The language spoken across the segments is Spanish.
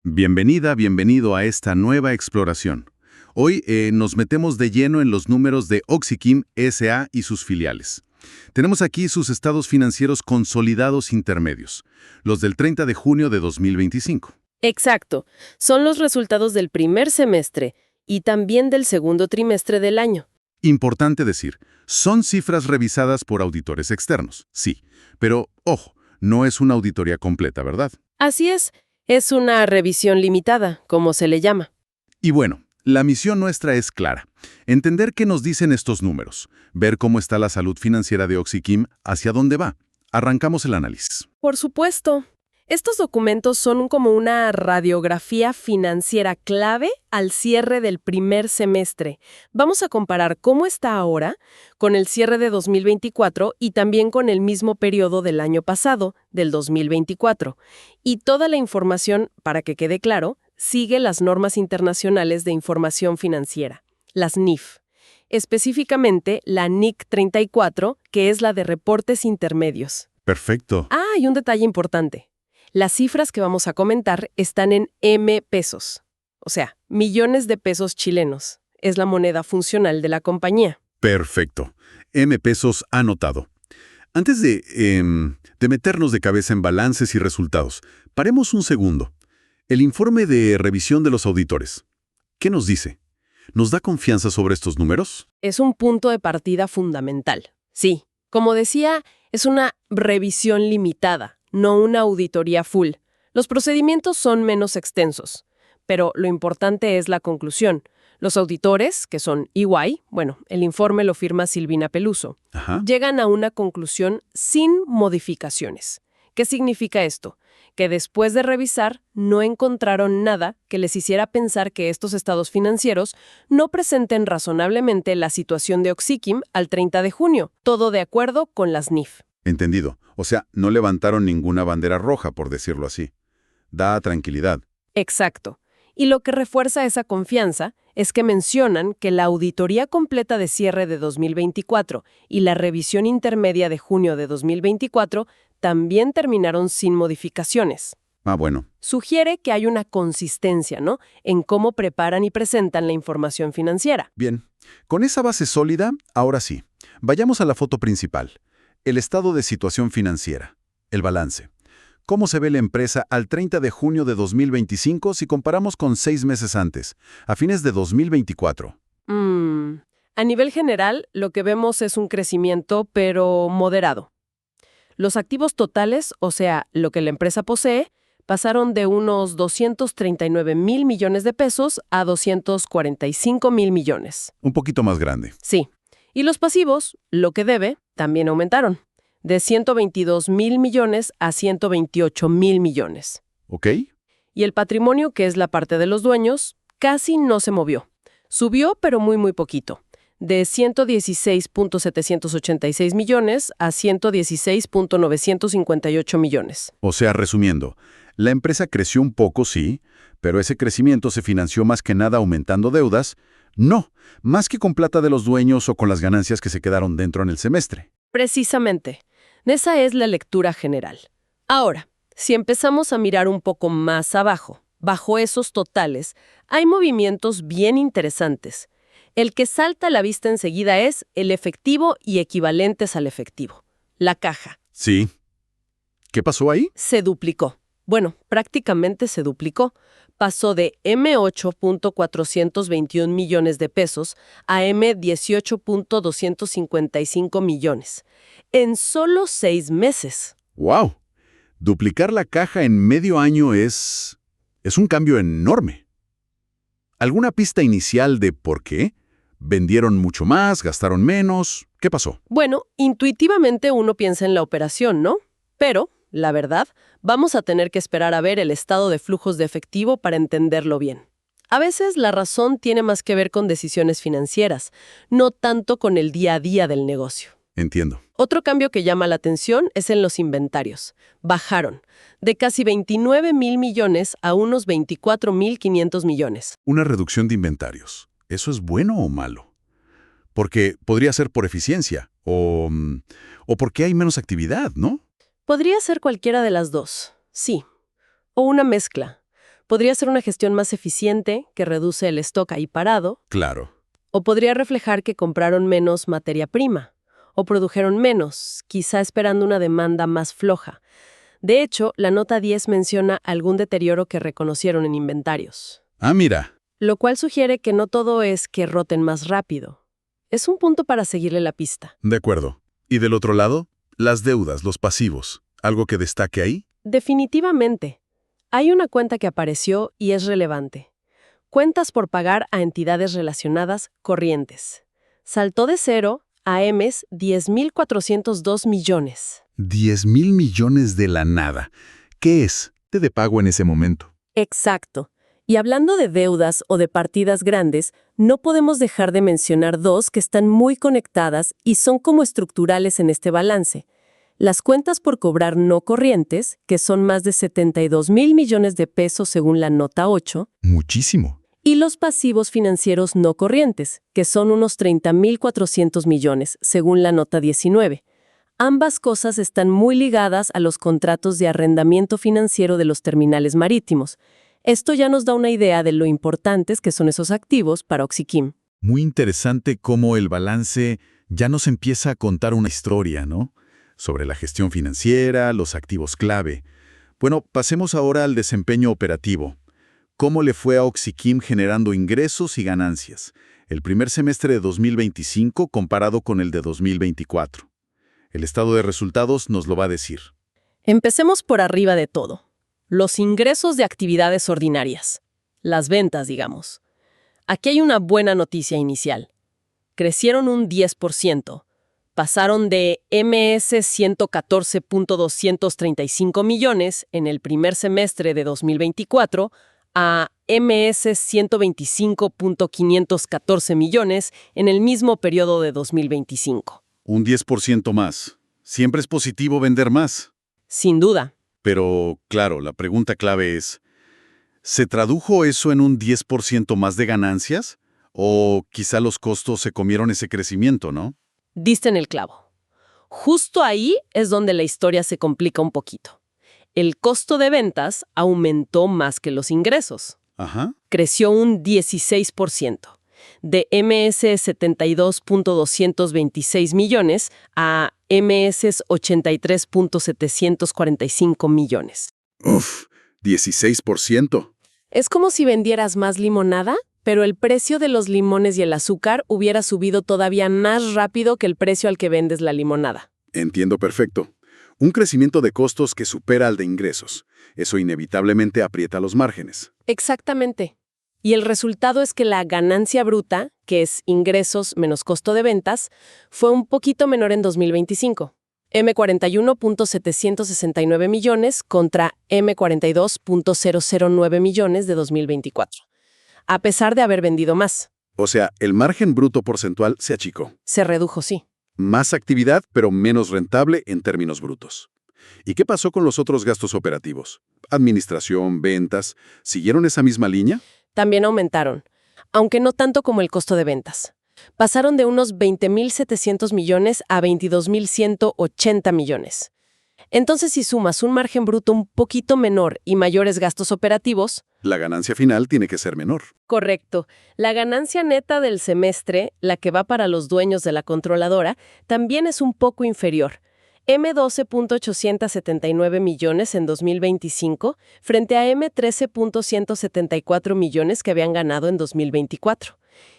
Bienvenida, bienvenido a esta nueva exploración. Hoy nos metemos de lleno en los números de OxyChem S.A. y sus filiales. Tenemos aquí sus estados financieros consolidados intermedios, los del 30 de junio de 2025. Exacto. Son los resultados del primer semestre y también del segundo trimestre del año. Importante decir, son cifras revisadas por auditores externos, sí, pero ojo, no es una auditoría completa, ¿verdad? Así es una revisión limitada, como se le llama. Y bueno, la misión nuestra es clara. Entender qué nos dicen estos números, ver cómo está la salud financiera de OxyChem, hacia dónde va. Arrancamos el análisis. Por supuesto. Estos documentos son como una radiografía financiera clave al cierre del primer semestre. Vamos a comparar cómo está ahora con el cierre de 2024 y también con el mismo periodo del año pasado, del 2024. Y toda la información, para que quede claro, sigue las normas internacionales de información financiera, las NIF. Específicamente la NIC 34, que es la de reportes intermedios. Perfecto. Y un detalle importante. Las cifras que vamos a comentar están en M pesos, o sea, millones de pesos chilenos. Es la moneda funcional de la compañía. Perfecto. M pesos anotado. Antes de meternos de cabeza en balances y resultados, paremos un segundo. El informe de revisión de los auditores. ¿Qué nos dice? ¿Nos da confianza sobre estos números? Es un punto de partida fundamental. Sí, como decía, es una revisión limitada, no una auditoría full. Los procedimientos son menos extensos, pero lo importante es la conclusión. Los auditores, que son EY, el informe lo firma Silvina Peluso, llegan a una conclusión sin modificaciones. ¿Qué significa esto? Que después de revisar no encontraron nada que les hiciera pensar que estos estados financieros no presenten razonablemente la situación de OxyChem al 30 de junio, todo de acuerdo con las NIF. Entendido. O sea, no levantaron ninguna bandera roja, por decirlo así. Da tranquilidad. Exacto. Y lo que refuerza esa confianza es que mencionan que la auditoría completa de cierre de 2024 y la revisión intermedia de junio de 2024 también terminaron sin modificaciones. Bueno. Sugiere que hay una consistencia, ¿no?, en cómo preparan y presentan la información financiera. Bien. Con esa base sólida, ahora sí. Vayamos a la foto principal. El estado de situación financiera. El balance. ¿Cómo se ve la empresa al 30 de junio de 2025 si comparamos con 6 meses antes, a fines de 2024? A nivel general, lo que vemos es un crecimiento, pero moderado. Los activos totales, o sea, lo que la empresa posee, pasaron de unos 239,000 millones de pesos a 245,000 millones. Un poquito más grande. Sí. Y los pasivos, lo que debe, también aumentaron, de 122,000 millones a 128,000 millones. ¿Ok? Y el patrimonio, que es la parte de los dueños, casi no se movió. Subió, pero muy poquito, de 116,786 millones a 116,958 millones. O sea, resumiendo, la empresa creció un poco, sí, pero ese crecimiento se financió más que nada aumentando deudas. No, más que con plata de los dueños o con las ganancias que se quedaron dentro en el semestre. Precisamente. Esa es la lectura general. Ahora, si empezamos a mirar un poco más abajo, bajo esos totales, hay movimientos bien interesantes. El que salta a la vista enseguida es el efectivo y equivalentes al efectivo, la caja. Sí. ¿Qué pasó ahí? Se duplicó. Prácticamente se duplicó. Pasó de M8.421 millones de pesos a M18.255 millones. En solo 6 meses. ¡Wow! Duplicar la caja en medio año es un cambio enorme. ¿Alguna pista inicial de por qué? ¿Vendieron mucho más? ¿Gastaron menos? ¿Qué pasó? Intuitivamente uno piensa en la operación, ¿no? Pero, la verdad, vamos a tener que esperar a ver el estado de flujos de efectivo para entenderlo bien. A veces la razón tiene más que ver con decisiones financieras, no tanto con el día a día del negocio. Entiendo. Otro cambio que llama la atención es en los inventarios. Bajaron de casi 29,000 millones a unos 24,500 millones. Una reducción de inventarios. ¿Eso es bueno o malo? Porque podría ser por eficiencia o porque hay menos actividad, ¿no? Podría ser cualquiera de las dos, sí. O una mezcla. Podría ser una gestión más eficiente, que reduce el stock ahí parado, Claro. o podría reflejar que compraron menos materia prima, o produjeron menos, quizá esperando una demanda más floja. De hecho, la nota 10 menciona algún deterioro que reconocieron en inventarios, Ah, mira. lo cual sugiere que no todo es que roten más rápido. Es un punto para seguirle la pista. De acuerdo. ¿Y del otro lado? Las deudas, los pasivos. ¿Algo que destaque ahí? Definitivamente. Hay una cuenta que apareció y es relevante. Cuentas por pagar a entidades relacionadas corrientes. Saltó de cero a EMES 10.402 millones. 10,000 millones de la nada. ¿Qué es? De pago en ese momento. Exacto. Y hablando de deudas o de partidas grandes, no podemos dejar de mencionar dos que están muy conectadas y son como estructurales en este balance. Las cuentas por cobrar no corrientes, que son más de 72,000 millones de pesos según la nota 8, Muchísimo. y los pasivos financieros no corrientes, que son unos 30,400 millones según la nota 19. Ambas cosas están muy ligadas a los contratos de arrendamiento financiero de los terminales marítimos. Esto ya nos da una idea de lo importantes que son esos activos para Oxiquim. Muy interesante cómo el balance ya nos empieza a contar una historia, ¿no? Sobre la gestión financiera, los activos clave. Bueno, pasemos ahora al desempeño operativo. ¿Cómo le fue a Oxiquim generando ingresos y ganancias? El primer semestre de 2025 comparado con el de 2024. El estado de resultados nos lo va a decir. Empecemos por arriba de todo. Los ingresos de actividades ordinarias. Las ventas, digamos. Aquí hay una buena noticia inicial. Crecieron un 10%. Pasaron de MS 114.235 millones en el primer semestre de 2024 a MS 125.514 millones en el mismo periodo de 2025. Un 10% más. Siempre es positivo vender más. Sin duda. Pero, claro, la pregunta clave es, ¿se tradujo eso en un 10% más de ganancias? ¿O quizá los costos se comieron ese crecimiento, no? Diste en el clavo. Justo ahí es donde la historia se complica un poquito. El costo de ventas aumentó más que los ingresos. Ajá. Creció un 16%, de MS 72.226 millones a MS 83.745 millones. Uf, 16%. Es como si vendieras más limonada, pero el precio de los limones y el azúcar hubiera subido todavía más rápido que el precio al que vendes la limonada. Entiendo perfecto. Un crecimiento de costos que supera al de ingresos. Eso inevitablemente aprieta los márgenes. Exactamente. Y el resultado es que la ganancia bruta, que es ingresos menos costo de ventas, fue un poquito menor en 2025. M41.769 millones contra M42.009 millones de 2024. A pesar de haber vendido más. O sea, el margen bruto porcentual se achicó. Se redujo, sí. Más actividad, pero menos rentable en términos brutos. ¿Y qué pasó con los otros gastos operativos? Administración, ventas, ¿siguieron esa misma línea? También aumentaron, aunque no tanto como el costo de ventas. Pasaron de unos 20,700 millones a 22,180 millones. Entonces, si sumas un margen bruto un poquito menor y mayores gastos operativos... La ganancia final tiene que ser menor. Correcto. La ganancia neta del semestre, la que va para los dueños de la controladora, también es un poco inferior. M12.879 millones en 2025 frente a M13.174 millones que habían ganado en 2024.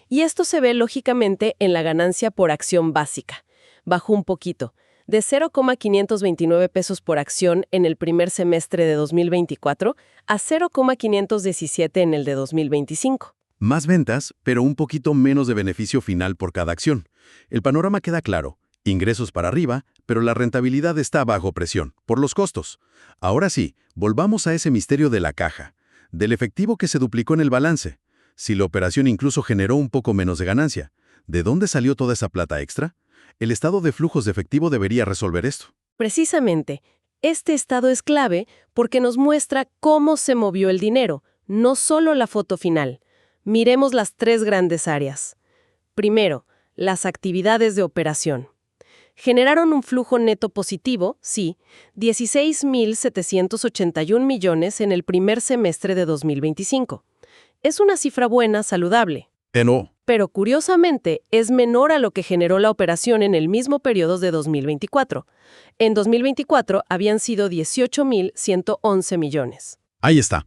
Y esto se ve lógicamente en la ganancia por acción básica. Bajó un poquito, de 0,529 pesos por acción en el primer semestre de 2024 a 0,517 en el de 2025. Más ventas, pero un poquito menos de beneficio final por cada acción. El panorama queda claro. Ingresos para arriba, pero la rentabilidad está bajo presión, por los costos. Ahora sí, volvamos a ese misterio de la caja, del efectivo que se duplicó en el balance. Si la operación incluso generó un poco menos de ganancia, ¿de dónde salió toda esa plata extra? El estado de flujos de efectivo debería resolver esto. Precisamente, este estado es clave porque nos muestra cómo se movió el dinero, no solo la foto final. Miremos las tres grandes áreas. Primero, las actividades de operación. Generaron un flujo neto positivo, sí, 16.781 millones en el primer semestre de 2025. Es una cifra buena, saludable. No. Pero curiosamente, es menor a lo que generó la operación en el mismo periodo de 2024. En 2024 habían sido 18.111 millones. Ahí está.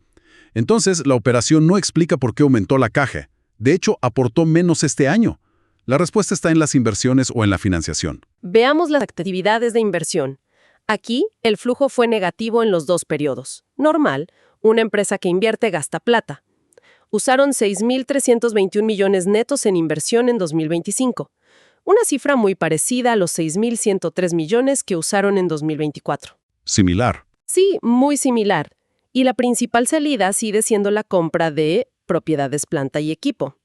Entonces, la operación no explica por qué aumentó la caja. De hecho, aportó menos este año. La respuesta está en las inversiones o en la financiación. Veamos las actividades de inversión. Aquí, el flujo fue negativo en los dos periodos. Normal, una empresa que invierte gasta plata. Usaron 6.321 millones netos en inversión en 2025. Una cifra muy parecida a los 6.103 millones que usaron en 2024. Similar. Sí, muy similar. Y la principal salida sigue siendo la compra de propiedades, planta y equipo.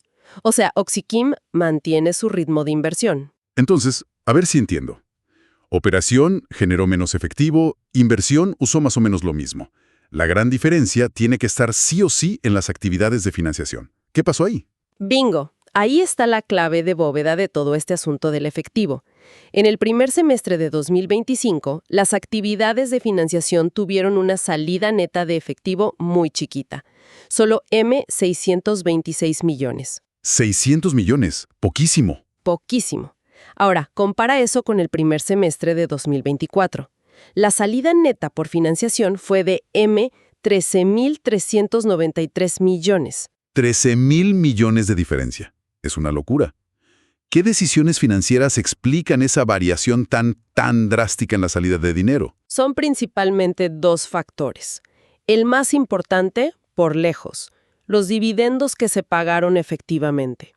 O sea, OxyChem mantiene su ritmo de inversión. Entonces, a ver si entiendo. Operación generó menos efectivo, inversión usó más o menos lo mismo. La gran diferencia tiene que estar sí o sí en las actividades de financiación. ¿Qué pasó ahí? Bingo. Ahí está la clave de bóveda de todo este asunto del efectivo. En el primer semestre de 2025, las actividades de financiación tuvieron una salida neta de efectivo muy chiquita. Solo 626 millones. 600 millones. Poquísimo. Poquísimo. Ahora, compara eso con el primer semestre de 2024. La salida neta por financiación fue de 13.393 millones. 13.000 millones de diferencia. Es una locura. ¿Qué decisiones financieras explican esa variación tan drástica en la salida de dinero? Son principalmente dos factores. El más importante, por lejos, los dividendos que se pagaron efectivamente.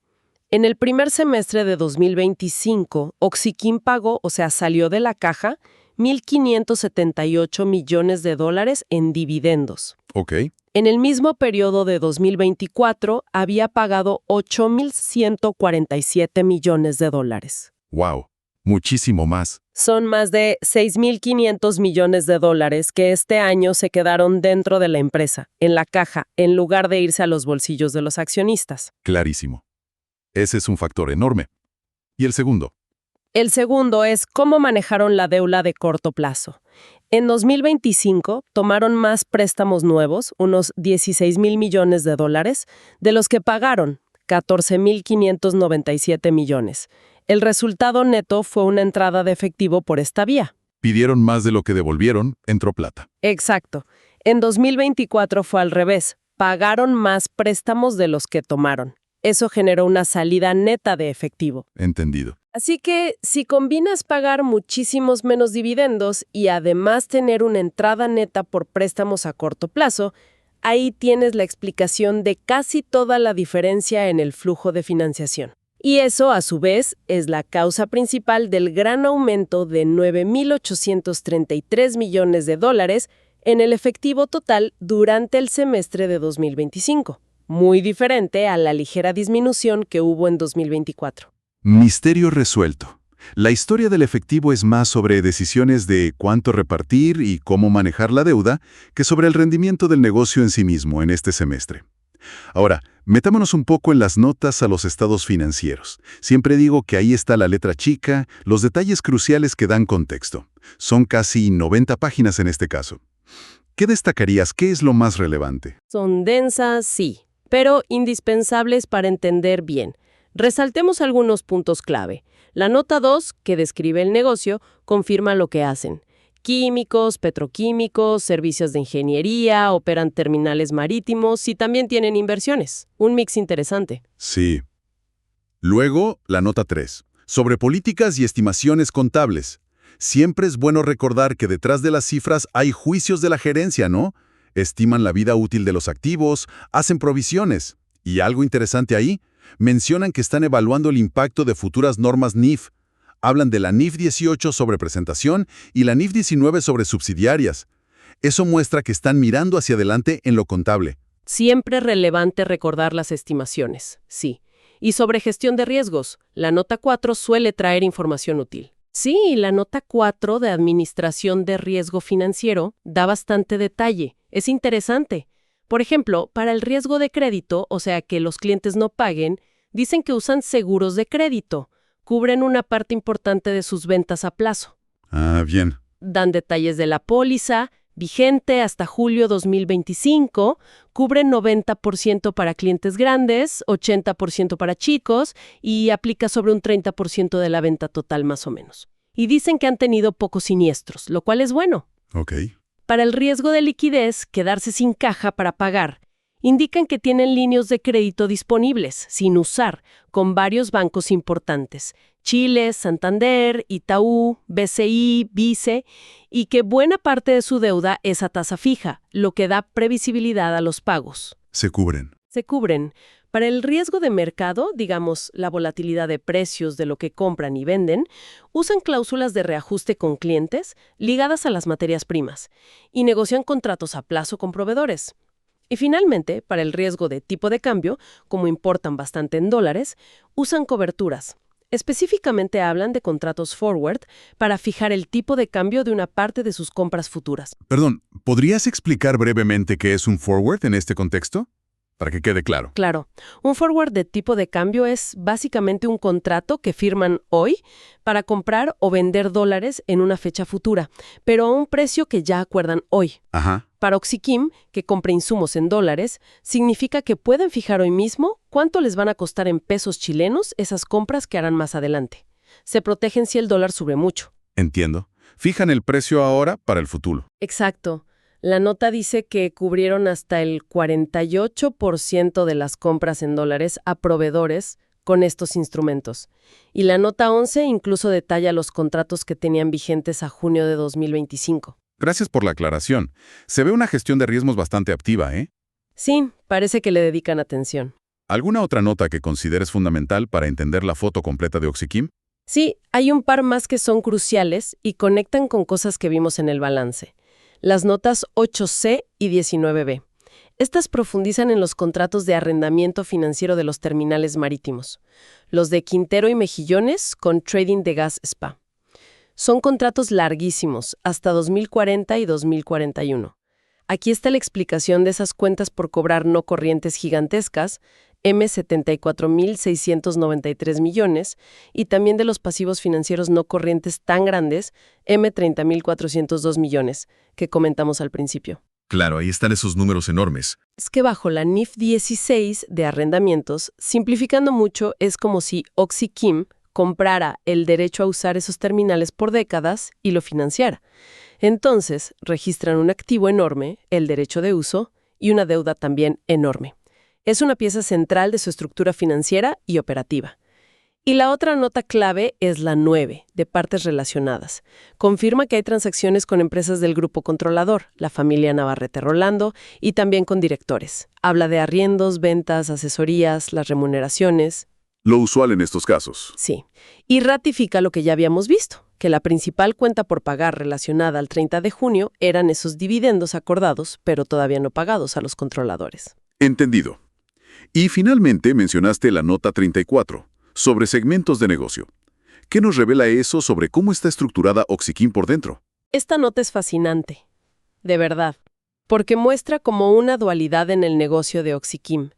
En el primer semestre de 2025, OxyChem pagó, o sea, salió de la caja, 1.578 millones de dólares en dividendos. Ok. En el mismo periodo de 2024, había pagado 8.147 millones de dólares. Wow. Muchísimo más. Son más de 6.500 millones de dólares que este año se quedaron dentro de la empresa, en la caja, en lugar de irse a los bolsillos de los accionistas. Clarísimo. Ese es un factor enorme. ¿Y el segundo? El segundo es cómo manejaron la deuda de corto plazo. En 2025 tomaron más préstamos nuevos, unos 16.000 millones de dólares, de los que pagaron, 14.597 millones. El resultado neto fue una entrada de efectivo por esta vía. Pidieron más de lo que devolvieron, entró plata. Exacto. En 2024 fue al revés. Pagaron más préstamos de los que tomaron. Eso generó una salida neta de efectivo. Entendido. Así que, si combinas pagar muchísimos menos dividendos y además tener una entrada neta por préstamos a corto plazo, ahí tienes la explicación de casi toda la diferencia en el flujo de financiación. Y eso, a su vez, es la causa principal del gran aumento de 9.833 millones de dólares en el efectivo total durante el semestre de 2025. Muy diferente a la ligera disminución que hubo en 2024. Misterio resuelto. La historia del efectivo es más sobre decisiones de cuánto repartir y cómo manejar la deuda que sobre el rendimiento del negocio en sí mismo en este semestre. Ahora, metámonos un poco en las notas a los estados financieros. Siempre digo que ahí está la letra chica, los detalles cruciales que dan contexto. Son casi 90 páginas en este caso. ¿Qué destacarías? ¿Qué es lo más relevante? Son densas, sí, pero indispensables para entender bien. Resaltemos algunos puntos clave. La nota 2, que describe el negocio, confirma lo que hacen. Químicos, petroquímicos, servicios de ingeniería, operan terminales marítimos y también tienen inversiones. Un mix interesante. Sí. Luego, la nota 3. Sobre políticas y estimaciones contables. Siempre es bueno recordar que detrás de las cifras hay juicios de la gerencia, ¿no? Estiman la vida útil de los activos, hacen provisiones. Y algo interesante ahí, mencionan que están evaluando el impacto de futuras normas NIF. Hablan de la NIF 18 sobre presentación y la NIF 19 sobre subsidiarias. Eso muestra que están mirando hacia adelante en lo contable. Siempre relevante recordar las estimaciones, sí. Y sobre gestión de riesgos, la nota 4 suele traer información útil. Sí, la nota 4 de Administración de Riesgo Financiero da bastante detalle. Es interesante. Por ejemplo, para el riesgo de crédito, o sea que los clientes no paguen, dicen que usan seguros de crédito, cubren una parte importante de sus ventas a plazo. Ah, bien. Dan detalles de la póliza, vigente hasta julio 2025, cubren 90% para clientes grandes, 80% para chicos y aplica sobre un 30% de la venta total más o menos. Y dicen que han tenido pocos siniestros, lo cual es bueno. Ok. Para el riesgo de liquidez, quedarse sin caja para pagar, indican que tienen líneas de crédito disponibles, sin usar, con varios bancos importantes, Chile, Santander, Itaú, BCI, Vice, y que buena parte de su deuda es a tasa fija, lo que da previsibilidad a los pagos. Se cubren. Se cubren. Para el riesgo de mercado, digamos, la volatilidad de precios de lo que compran y venden, usan cláusulas de reajuste con clientes ligadas a las materias primas y negocian contratos a plazo con proveedores. Y finalmente, para el riesgo de tipo de cambio, como importan bastante en dólares, usan coberturas. Específicamente hablan de contratos forward para fijar el tipo de cambio de una parte de sus compras futuras. Perdón, ¿podrías explicar brevemente qué es un forward en este contexto? Para que quede claro. Claro, un forward de tipo de cambio es básicamente un contrato que firman hoy para comprar o vender dólares en una fecha futura, pero a un precio que ya acuerdan hoy. Ajá. Para OxyChem, que compra insumos en dólares, significa que pueden fijar hoy mismo cuánto les van a costar en pesos chilenos esas compras que harán más adelante. Se protegen si el dólar sube mucho. Entiendo. Fijan el precio ahora para el futuro. Exacto. La nota dice que cubrieron hasta el 48% de las compras en dólares a proveedores con estos instrumentos. Y la nota 11 incluso detalla los contratos que tenían vigentes a junio de 2025. Gracias por la aclaración. Se ve una gestión de riesgos bastante activa, ¿eh? Sí, parece que le dedican atención. ¿Alguna otra nota que consideres fundamental para entender la foto completa de OxyChem? Sí, hay un par más que son cruciales y conectan con cosas que vimos en el balance. Las notas 8C y 19B. Estas profundizan en los contratos de arrendamiento financiero de los terminales marítimos. Los de Quintero y Mejillones con Trading de Gas Spa. Son contratos larguísimos, hasta 2040 y 2041. Aquí está la explicación de esas cuentas por cobrar no corrientes gigantescas, M74.693 millones, y también de los pasivos financieros no corrientes tan grandes, M30.402 millones, que comentamos al principio. Claro, ahí están esos números enormes. Es que bajo la NIF 16 de arrendamientos, simplificando mucho, es como si OxyChem comprara el derecho a usar esos terminales por décadas y lo financiara. Entonces, registran un activo enorme, el derecho de uso, y una deuda también enorme. Es una pieza central de su estructura financiera y operativa. Y la otra nota clave es la 9, de partes relacionadas. Confirma que hay transacciones con empresas del grupo controlador, la familia Navarrete Rolando, y también con directores. Habla de arriendos, ventas, asesorías, las remuneraciones. Lo usual en estos casos. Sí. Y ratifica lo que ya habíamos visto, que la principal cuenta por pagar relacionada al 30 de junio eran esos dividendos acordados, pero todavía no pagados a los controladores. Entendido. Y finalmente mencionaste la nota 34, sobre segmentos de negocio. ¿Qué nos revela eso sobre cómo está estructurada OxyChem por dentro? Esta nota es fascinante, de verdad, porque muestra como una dualidad en el negocio de OxyChem.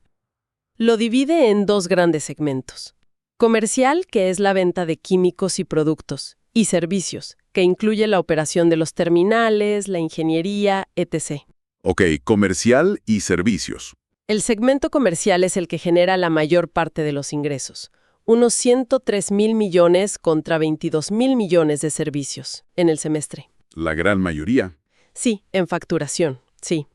Lo divide en dos grandes segmentos. Comercial, que es la venta de químicos y productos, y servicios, que incluye la operación de los terminales, la ingeniería, etc. Ok, comercial y servicios. El segmento comercial es el que genera la mayor parte de los ingresos, unos 103.000 millones contra 22.000 millones de servicios en el semestre. La gran mayoría. Sí, en facturación, sí.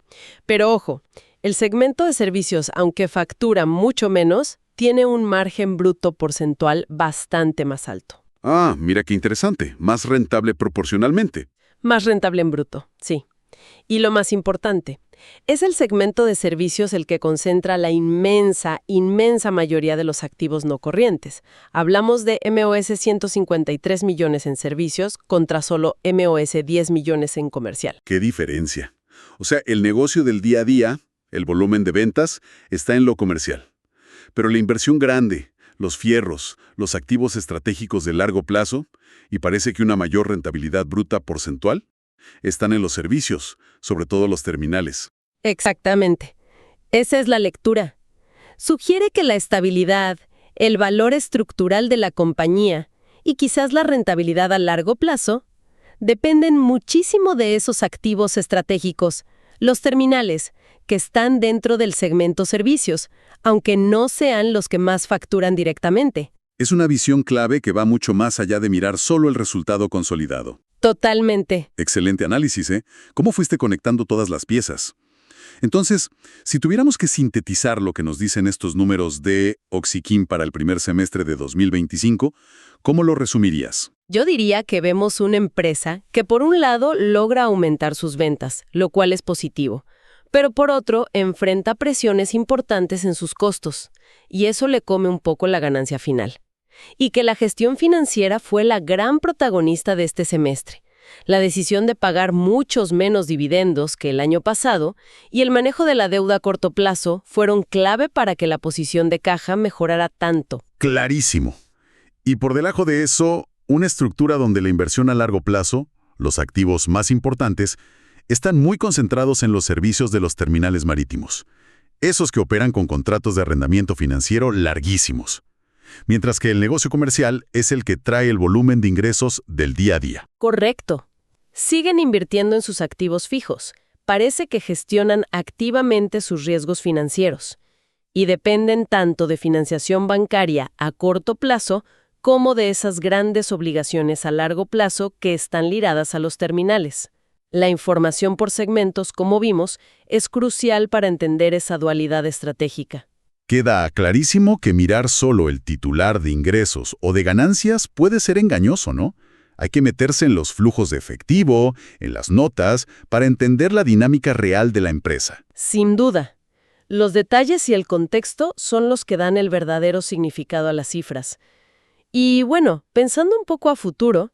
Pero ojo, el segmento de servicios, aunque factura mucho menos, tiene un margen bruto porcentual bastante más alto. Ah, mira qué interesante. Más rentable proporcionalmente. Más rentable en bruto, sí. Y lo más importante, es el segmento de servicios el que concentra la inmensa mayoría de los activos no corrientes. Hablamos de MOS 153 millones en servicios contra solo MOS 10 millones en comercial. ¡Qué diferencia! O sea, el negocio del día a día, el volumen de ventas, está en lo comercial. Pero la inversión grande, los fierros, los activos estratégicos de largo plazo, y parece que una mayor rentabilidad bruta porcentual, están en los servicios, sobre todo los terminales. Exactamente. Esa es la lectura. Sugiere que la estabilidad, el valor estructural de la compañía y quizás la rentabilidad a largo plazo, dependen muchísimo de esos activos estratégicos, los terminales, que están dentro del segmento servicios, aunque no sean los que más facturan directamente. Es una visión clave que va mucho más allá de mirar solo el resultado consolidado. Totalmente. Excelente análisis, ¿eh? ¿Cómo fuiste conectando todas las piezas? Entonces, si tuviéramos que sintetizar lo que nos dicen estos números de OxyChem para el primer semestre de 2025, ¿cómo lo resumirías? Yo diría que vemos una empresa que por un lado logra aumentar sus ventas, lo cual es positivo, pero por otro enfrenta presiones importantes en sus costos, y eso le come un poco la ganancia final. Y que la gestión financiera fue la gran protagonista de este semestre. La decisión de pagar muchos menos dividendos que el año pasado y el manejo de la deuda a corto plazo fueron clave para que la posición de caja mejorara tanto. Clarísimo. Y por debajo de eso, una estructura donde la inversión a largo plazo, los activos más importantes, están muy concentrados en los servicios de los terminales marítimos, esos que operan con contratos de arrendamiento financiero larguísimos, mientras que el negocio comercial es el que trae el volumen de ingresos del día a día. Correcto. Siguen invirtiendo en sus activos fijos. Parece que gestionan activamente sus riesgos financieros y dependen tanto de financiación bancaria a corto plazo como de esas grandes obligaciones a largo plazo que están ligadas a los terminales. La información por segmentos, como vimos, es crucial para entender esa dualidad estratégica. Queda clarísimo que mirar solo el titular de ingresos o de ganancias puede ser engañoso, ¿no? Hay que meterse en los flujos de efectivo, en las notas, para entender la dinámica real de la empresa. Sin duda. Los detalles y el contexto son los que dan el verdadero significado a las cifras. Y bueno, pensando un poco a futuro,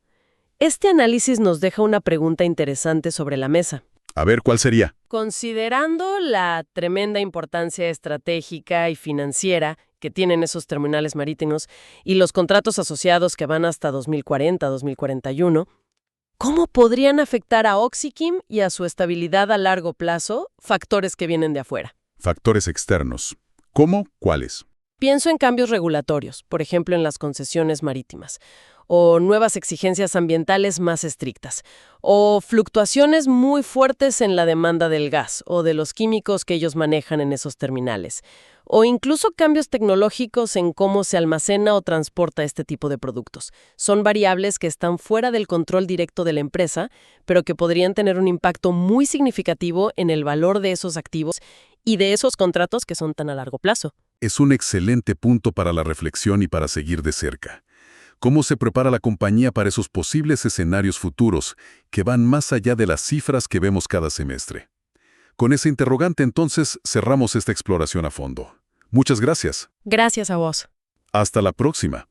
este análisis nos deja una pregunta interesante sobre la mesa. A ver, ¿cuál sería? Considerando la tremenda importancia estratégica y financiera que tienen esos terminales marítimos y los contratos asociados que van hasta 2040-2041, ¿cómo podrían afectar a OxyChem y a su estabilidad a largo plazo factores que vienen de afuera? Factores externos. ¿Cómo? ¿Cuáles? Pienso en cambios regulatorios, por ejemplo en las concesiones marítimas, o nuevas exigencias ambientales más estrictas, o fluctuaciones muy fuertes en la demanda del gas o de los químicos que ellos manejan en esos terminales, o incluso cambios tecnológicos en cómo se almacena o transporta este tipo de productos. Son variables que están fuera del control directo de la empresa, pero que podrían tener un impacto muy significativo en el valor de esos activos y de esos contratos que son tan a largo plazo. Es un excelente punto para la reflexión y para seguir de cerca. ¿Cómo se prepara la compañía para esos posibles escenarios futuros que van más allá de las cifras que vemos cada semestre? Con ese interrogante, entonces, cerramos esta exploración a fondo. Muchas gracias. Gracias a vos. Hasta la próxima.